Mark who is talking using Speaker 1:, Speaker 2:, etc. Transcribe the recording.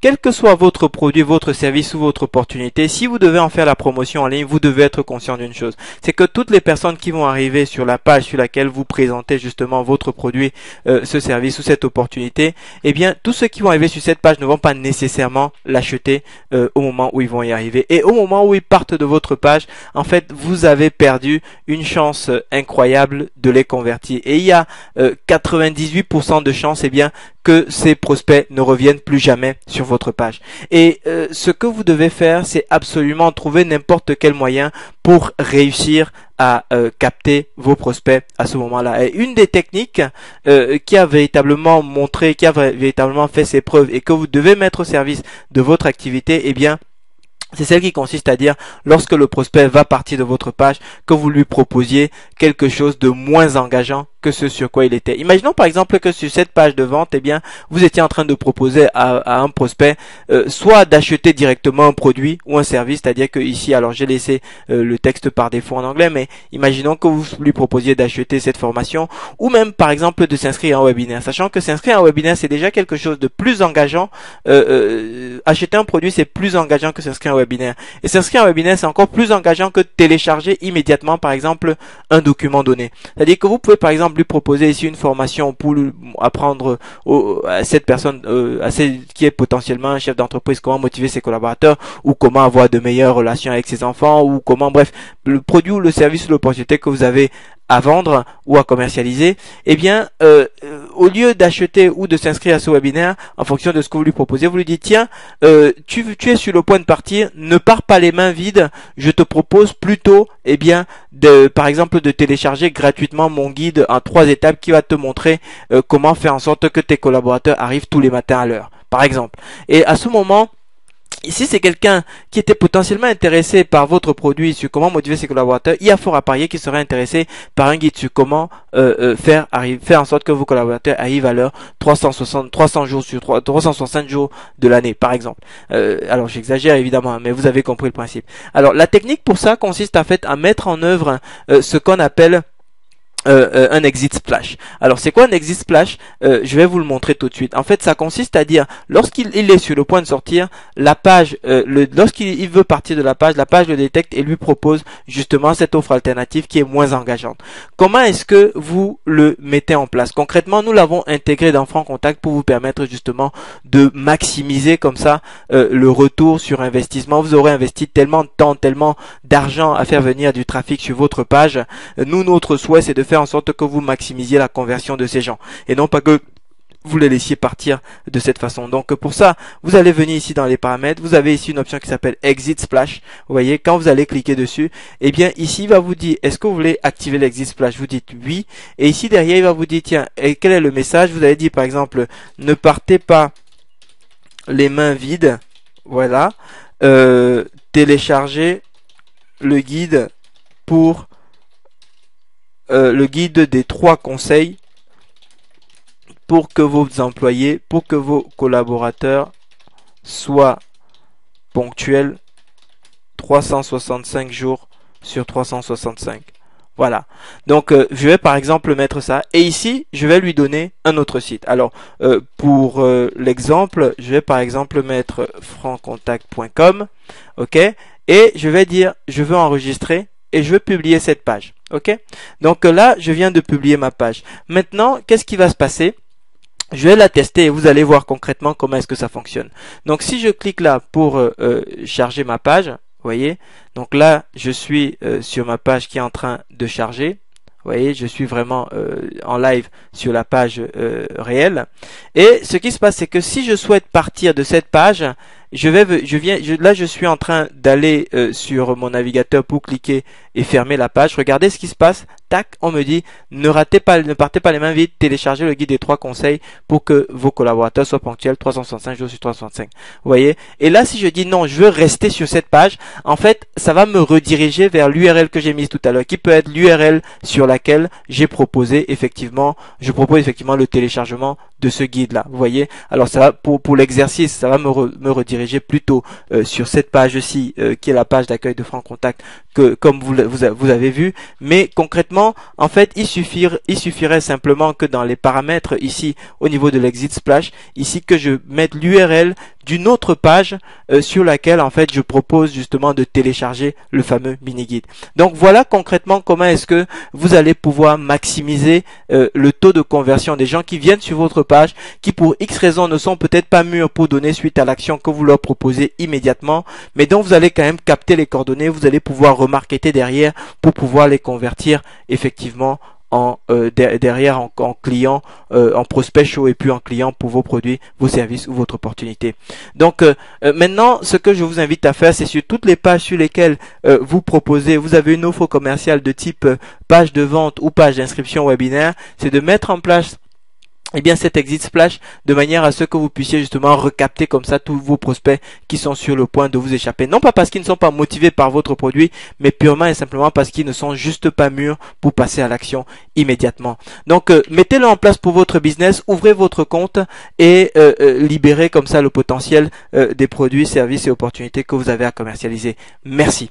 Speaker 1: quel que soit votre produit, votre service ou votre opportunité, si vous devez en faire la promotion en ligne, vous devez être conscient d'une chose. C'est que toutes les personnes qui vont arriver sur la page sur laquelle vous présentez justement votre produit, ce service ou cette opportunité, eh bien, tous ceux qui vont arriver sur cette page ne vont pas nécessairement l'acheter au moment où ils vont y arriver. Et au moment où ils partent de votre page, en fait, vous avez perdu une chance incroyable de les convertir. Et il y a 98% de chances, eh bien, que ces prospects ne reviennent plus jamais sur votre page. Et ce que vous devez faire, c'est absolument trouver n'importe quel moyen pour réussir à capter vos prospects à ce moment-là. Et une des techniques qui a véritablement montré, qui a véritablement fait ses preuves et que vous devez mettre au service de votre activité, eh bien, c'est celle qui consiste à dire, lorsque le prospect va partir de votre page, que vous lui proposiez quelque chose de moins engageant que ce sur quoi il était. Imaginons par exemple que sur cette page de vente, eh bien, vous étiez en train de proposer à un prospect soit d'acheter directement un produit ou un service, c'est-à-dire que ici, alors j'ai laissé le texte par défaut en anglais, mais imaginons que vous lui proposiez d'acheter cette formation ou même par exemple de s'inscrire à un webinaire, sachant que s'inscrire à un webinaire c'est déjà quelque chose de plus engageant. Acheter un produit c'est plus engageant que s'inscrire à un webinaire, et s'inscrire à un webinaire c'est encore plus engageant que télécharger immédiatement par exemple un document donné. C'est-à-dire que vous pouvez par exemple lui proposer ici une formation pour apprendre à cette personne qui est potentiellement un chef d'entreprise comment motiver ses collaborateurs, ou comment avoir de meilleures relations avec ses enfants, ou comment, bref, le produit ou le service ou l'opportunité que vous avez à vendre ou à commercialiser, eh bien, au lieu d'acheter ou de s'inscrire à ce webinaire, en fonction de ce que vous lui proposez, vous lui dites, tiens, tu es sur le point de partir, ne pars pas les mains vides, je te propose plutôt, eh bien, par exemple, de télécharger gratuitement mon guide en 3 étapes qui va te montrer comment faire en sorte que tes collaborateurs arrivent tous les matins à l'heure, par exemple. Et à ce moment, ici, c'est quelqu'un qui était potentiellement intéressé par votre produit sur comment motiver ses collaborateurs. Il y a fort à parier qu'il serait intéressé par un guide sur comment faire en sorte que vos collaborateurs arrivent à l'heure 300 jours sur 365 jours de l'année, par exemple. Alors, j'exagère évidemment, mais vous avez compris le principe. Alors, la technique pour ça consiste en fait à mettre en œuvre ce qu'on appelle un exit splash. Alors c'est quoi un exit splash? Je vais vous le montrer tout de suite. En fait, ça consiste à dire, lorsqu'il est sur le point de sortir, la page, lorsqu'il veut partir de la page le détecte et lui propose justement cette offre alternative qui est moins engageante. Comment est-ce que vous le mettez en place? Concrètement, nous l'avons intégré dans Franc Contact pour vous permettre justement de maximiser comme ça le retour sur investissement. Vous aurez investi tellement de temps, tellement d'argent à faire venir du trafic sur votre page. Nous, notre souhait, c'est de faire en sorte que vous maximisiez la conversion de ces gens et non pas que vous les laissiez partir de cette façon. Donc pour ça, vous allez venir ici dans les paramètres, vous avez ici une option qui s'appelle Exit Splash. Vous voyez, quand vous allez cliquer dessus, eh bien ici il va vous dire, est-ce que vous voulez activer l'Exit Splash? Vous dites oui, et ici derrière il va vous dire, tiens, et quel est le message? Vous allez dire par exemple, ne partez pas les mains vides. Voilà, téléchargez le guide pour le guide des 3 conseils pour que vos employés, pour que vos collaborateurs soient ponctuels 365 jours sur 365. Voilà. Donc, je vais par exemple mettre ça. Et ici, je vais lui donner un autre site. Alors, pour l'exemple, je vais par exemple mettre franccontact.com. OK. Et je vais dire, je veux enregistrer et je veux publier cette page. OK? Donc là, je viens de publier ma page. Maintenant, qu'est-ce qui va se passer? Je vais la tester et vous allez voir concrètement comment est-ce que ça fonctionne. Donc si je clique là pour charger ma page, vous voyez, donc là, je suis sur ma page qui est en train de charger. Vous voyez, je suis vraiment en live sur la page réelle. Et ce qui se passe, c'est que si je souhaite partir de cette page, là, je suis en train d'aller sur mon navigateur pour cliquer et fermer la page. Regardez ce qui se passe. Tac, on me dit, ne partez pas les mains vides, téléchargez le guide des 3 conseils pour que vos collaborateurs soient ponctuels 365 jours sur 365. Vous voyez? Et là, si je dis non, je veux rester sur cette page, en fait, ça va me rediriger vers l'URL que j'ai mise tout à l'heure, qui peut être l'URL sur laquelle je propose effectivement le téléchargement de ce guide-là. Vous voyez? Alors, ça va, pour l'exercice, ça va me rediriger plutôt sur cette page-ci, qui est la page d'accueil de Franc Contact, que comme vous avez vu. Mais concrètement, en fait, il suffirait simplement que dans les paramètres ici, au niveau de l'exit splash, ici que je mette l'URL d'une autre page sur laquelle en fait je propose justement de télécharger le fameux mini guide. Donc voilà concrètement comment est-ce que vous allez pouvoir maximiser le taux de conversion des gens qui viennent sur votre page, qui pour X raisons ne sont peut-être pas mûrs pour donner suite à l'action que vous leur proposez immédiatement, mais dont vous allez quand même capter les coordonnées, vous allez pouvoir remarketer derrière pour pouvoir les convertir effectivement en derrière en client, en prospect chaud et puis en client pour vos produits, vos services ou votre opportunité. Donc maintenant, ce que je vous invite à faire, c'est sur toutes les pages sur lesquelles vous proposez, vous avez une offre commerciale de type page de vente ou page d'inscription webinaire, c'est de mettre en place cet exit splash de manière à ce que vous puissiez justement recapter comme ça tous vos prospects qui sont sur le point de vous échapper. Non pas parce qu'ils ne sont pas motivés par votre produit, mais purement et simplement parce qu'ils ne sont juste pas mûrs pour passer à l'action immédiatement. Donc mettez-le en place pour votre business, ouvrez votre compte et libérez comme ça le potentiel des produits, services et opportunités que vous avez à commercialiser. Merci.